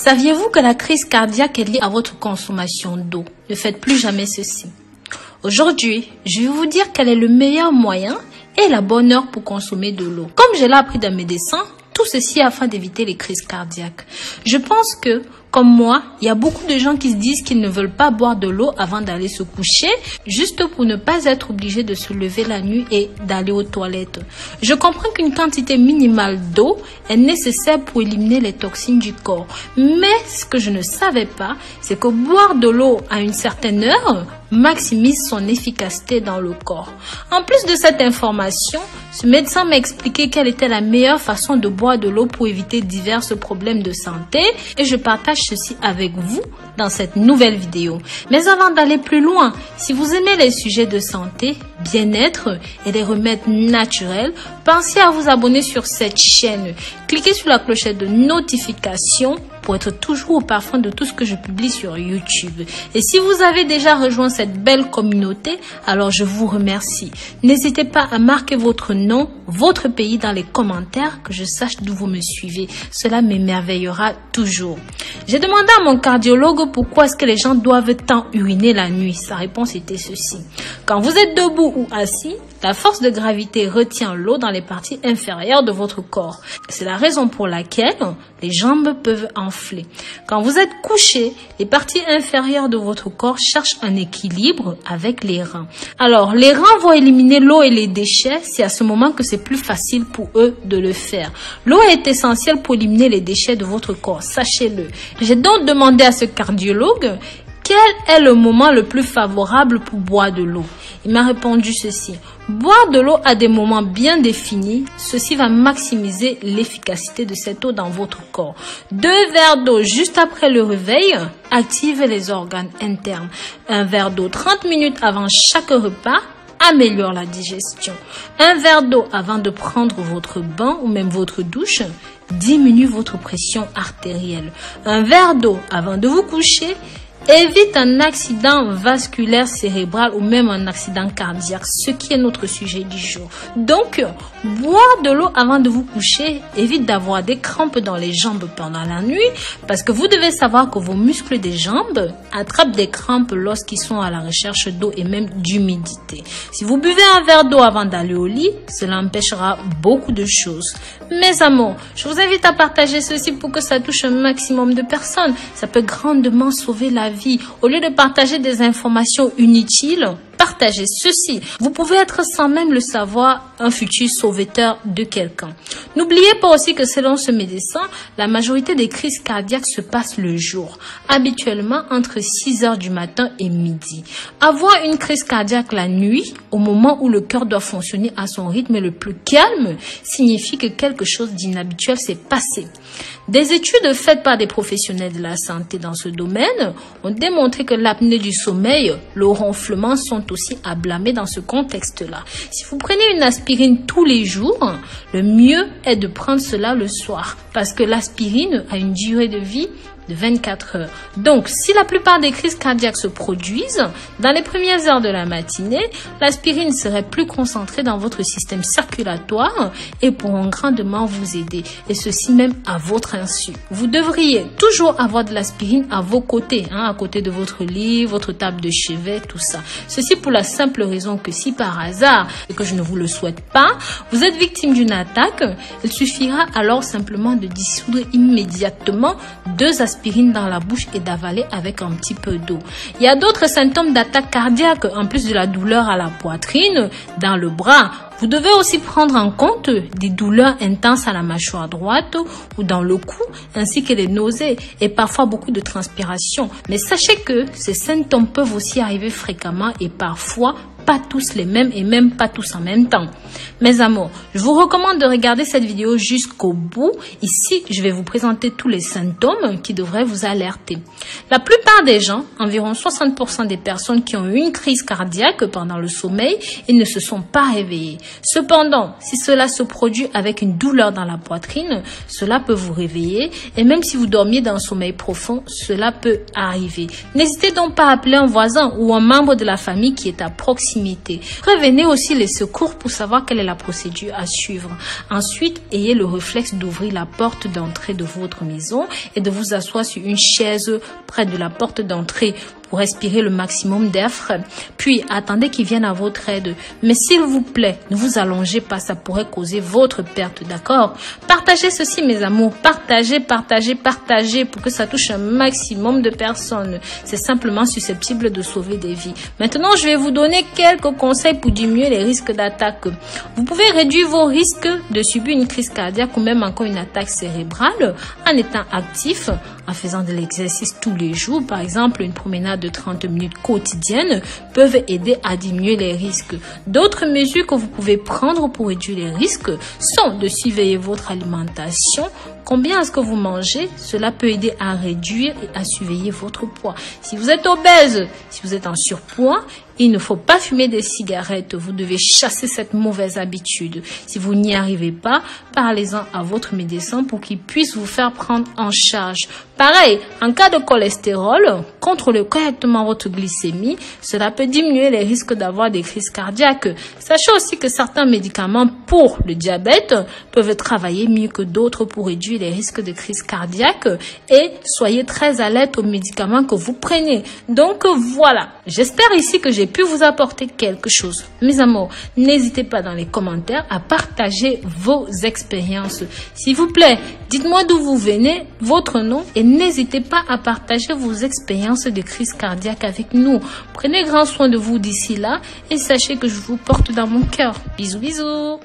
Saviez-vous que la crise cardiaque est liée à votre consommation d'eau? Ne faites plus jamais ceci. Aujourd'hui, je vais vous dire quel est le meilleur moyen et la bonne heure pour consommer de l'eau. Comme je l'ai appris d'un médecin, tout ceci afin d'éviter les crises cardiaques. Je pense que, comme moi, il y a beaucoup de gens qui se disent qu'ils ne veulent pas boire de l'eau avant d'aller se coucher, juste pour ne pas être obligés de se lever la nuit et d'aller aux toilettes. Je comprends qu'une quantité minimale d'eau est nécessaire pour éliminer les toxines du corps. Mais ce que je ne savais pas, c'est que boire de l'eau à une certaine heure maximise son efficacité dans le corps. En plus de cette information, ce médecin m'a expliqué quelle était la meilleure façon de boire de l'eau pour éviter divers problèmes de santé et je partage ceci avec vous dans cette nouvelle vidéo. Mais avant d'aller plus loin, si vous aimez les sujets de santé, bien-être et les remèdes naturels, pensez à vous abonner sur cette chaîne. Cliquez sur la clochette de notification pour être toujours au parfum de tout ce que je publie sur YouTube. Et si vous avez déjà rejoint cette belle communauté, alors je vous remercie. N'hésitez pas à marquer votre nom, votre pays dans les commentaires, que je sache d'où vous me suivez. Cela m'émerveillera toujours. J'ai demandé à mon cardiologue pourquoi est-ce que les gens doivent tant uriner la nuit. Sa réponse était ceci. Quand vous êtes debout ou assis, la force de gravité retient l'eau dans les parties inférieures de votre corps. C'est la raison pour laquelle les jambes peuvent enfler. Quand vous êtes couché, les parties inférieures de votre corps cherchent un équilibre avec les reins. Alors, les reins vont éliminer l'eau et les déchets. C'est à ce moment que c'est plus facile pour eux de le faire. L'eau est essentielle pour éliminer les déchets de votre corps. Sachez-le. J'ai donc demandé à ce cardiologue quel est le moment le plus favorable pour boire de l'eau. Il m'a répondu ceci. Boire de l'eau à des moments bien définis, ceci va maximiser l'efficacité de cette eau dans votre corps. 2 verres d'eau juste après le réveil active les organes internes. 1 verre d'eau 30 minutes avant chaque repas améliore la digestion. 1 verre d'eau avant de prendre votre bain ou même votre douche diminue votre pression artérielle. 1 verre d'eau avant de vous coucher évite un accident vasculaire cérébral ou même un accident cardiaque, ce qui est notre sujet du jour. Donc, boire de l'eau avant de vous coucher évite d'avoir des crampes dans les jambes pendant la nuit parce que vous devez savoir que vos muscles des jambes attrapent des crampes lorsqu'ils sont à la recherche d'eau et même d'humidité. Si vous buvez un verre d'eau avant d'aller au lit, cela empêchera beaucoup de choses. Mes amours, je vous invite à partager ceci pour que ça touche un maximum de personnes. Ça peut grandement sauver la vie. Au lieu de partager des informations inutiles, partagez ceci. Vous pouvez être sans même le savoir un futur sauveteur de quelqu'un. N'oubliez pas aussi que selon ce médecin, la majorité des crises cardiaques se passent le jour, habituellement entre 6 heures du matin et midi. Avoir une crise cardiaque la nuit, au moment où le cœur doit fonctionner à son rythme le plus calme, signifie que quelque chose d'inhabituel s'est passé. Des études faites par des professionnels de la santé dans ce domaine ont démontré que l'apnée du sommeil, le ronflement sont aussi à blâmer dans ce contexte-là. Si vous prenez une aspirine tous les jours, le mieux est de prendre cela le soir parce que l'aspirine a une durée de vie de 24 heures. Donc, si la plupart des crises cardiaques se produisent dans les premières heures de la matinée, l'aspirine serait plus concentrée dans votre système circulatoire et pourront grandement vous aider. Et ceci même à votre insu. Vous devriez toujours avoir de l'aspirine à vos côtés, à côté de votre lit, votre table de chevet, tout ça. Ceci pour la simple raison que si par hasard, et que je ne vous le souhaite pas, vous êtes victime d'une attaque, il suffira alors simplement de dissoudre immédiatement 2 aspirines dans la bouche et d'avaler avec un petit peu d'eau. Il y a d'autres symptômes d'attaque cardiaque en plus de la douleur à la poitrine, dans le bras. Vous devez aussi prendre en compte des douleurs intenses à la mâchoire droite ou dans le cou, ainsi que les nausées et parfois beaucoup de transpiration. Mais sachez que ces symptômes peuvent aussi arriver fréquemment et parfois pas tous les mêmes et même pas tous en même temps. Mes amours, je vous recommande de regarder cette vidéo jusqu'au bout. Ici, je vais vous présenter tous les symptômes qui devraient vous alerter. La plupart des gens, environ 60% des personnes qui ont eu une crise cardiaque pendant le sommeil, ils ne se sont pas réveillés. Cependant, si cela se produit avec une douleur dans la poitrine, cela peut vous réveiller et même si vous dormiez dans un sommeil profond, cela peut arriver. N'hésitez donc pas à appeler un voisin ou un membre de la famille qui est à proximité proximité. Prévenez aussi les secours pour savoir quelle est la procédure à suivre. Ensuite, ayez le réflexe d'ouvrir la porte d'entrée de votre maison et de vous asseoir sur une chaise près de la porte d'entrée pour respirer le maximum d'air frais. Puis, attendez qu'ils viennent à votre aide. Mais s'il vous plaît, ne vous allongez pas, ça pourrait causer votre perte, d'accord? Partagez ceci, mes amours. Partagez pour que ça touche un maximum de personnes. C'est simplement susceptible de sauver des vies. Maintenant, je vais vous donner quelques conseils pour diminuer les risques d'attaque. Vous pouvez réduire vos risques de subir une crise cardiaque ou même encore une attaque cérébrale en étant actif, en faisant de l'exercice tous les jours. Par exemple, une promenade de 30 minutes quotidiennes peuvent aider à diminuer les risques. D'autres mesures que vous pouvez prendre pour réduire les risques sont de surveiller votre alimentation. Combien est-ce que vous mangez? Cela peut aider à réduire et à surveiller votre poids. Si vous êtes obèse, si vous êtes en surpoids, il ne faut pas fumer des cigarettes. Vous devez chasser cette mauvaise habitude. Si vous n'y arrivez pas, parlez-en à votre médecin pour qu'il puisse vous faire prendre en charge. Pareil, en cas de cholestérol, contrôlez correctement votre glycémie. Cela peut diminuer les risques d'avoir des crises cardiaques. Sachez aussi que certains médicaments pour le diabète peuvent travailler mieux que d'autres pour réduire les risques de crise cardiaque. Et soyez très alerte aux médicaments que vous prenez. Donc voilà, j'espère ici que j'ai pu vous apporter quelque chose. Mes amours, n'hésitez pas dans les commentaires à partager vos expériences. S'il vous plaît, dites-moi d'où vous venez, votre nom et n'hésitez pas à partager vos expériences de crise cardiaque avec nous. Prenez grand soin de vous d'ici là et sachez que je vous porte dans mon cœur. Bisous, bisous.